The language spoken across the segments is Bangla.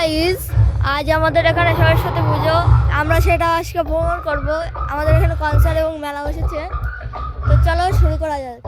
গাইস, আজ আমাদের এখানে সরস্বতী পুজো। আমরা সেটা আজকে ভ্রমণ করব। আমাদের এখানে কনসার্ট এবং মেলা বসেছে, তো চলো শুরু করা যাক।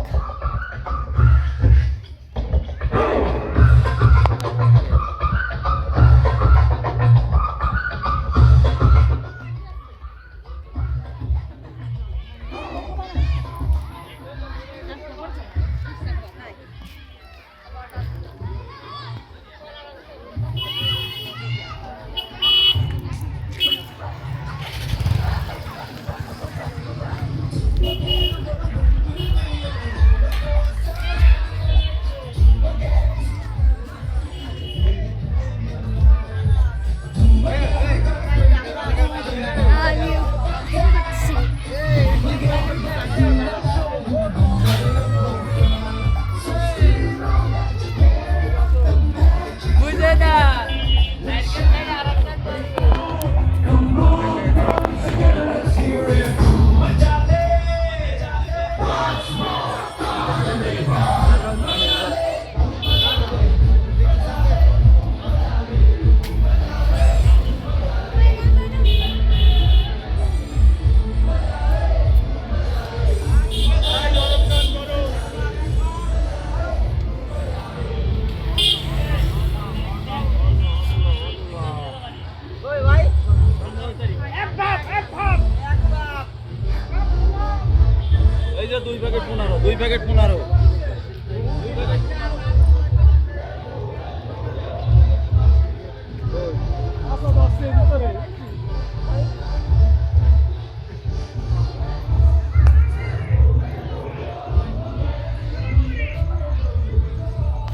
দুই প্যাকেট 15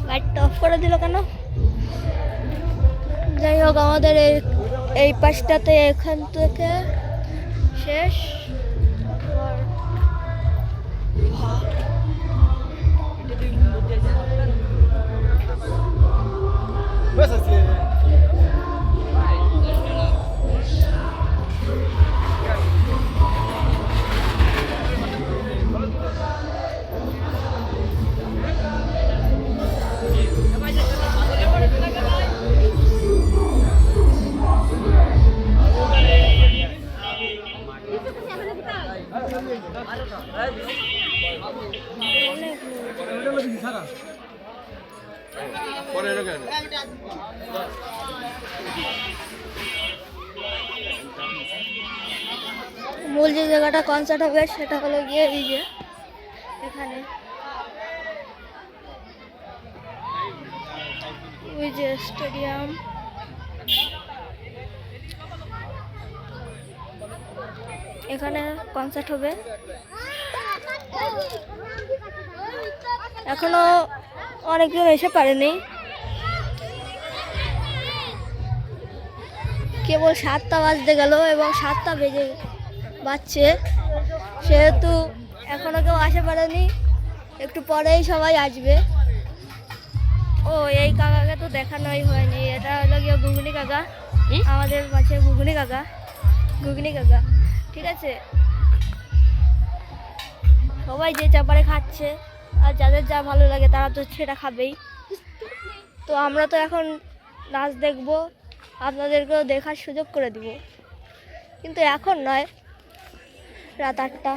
লাইটটা অফ করে দিল কেন? যাই হোক, আমাদের এই পাশটাতে এখান থেকে শেষ। মূল যে জায়গাটা কনসার্ট হবে সেটা হলো গিয়ে এই যে এখানে, ওই যে স্টেডিয়াম। এখানে কনসার্ট হবে। এখনো অনেকজন এসে পারেনি, কেবল 7টা বাজতে গেল এবং 7টা বেজে বাজছে, সেহেতু এখনো কেউ আসতে পারেনি। একটু পরেই সবাই আসবে। ও, এই কাকাকে তো দেখানোই হয়নি। এটা হলো গিয়ে ঘুগনি কাকা, আমাদের মাঝে ঘুগনি কাকা। ঠিক আছে, সবাই যে চাপারে খাচ্ছে, আর যাদের যা ভালো লাগে তারা তো সেটা খাবেই। তো আমরা তো এখন নাচ দেখব, আপনাদেরকেও দেখার সুযোগ করে দিব, কিন্তু এখন নয়, রাত 8টা।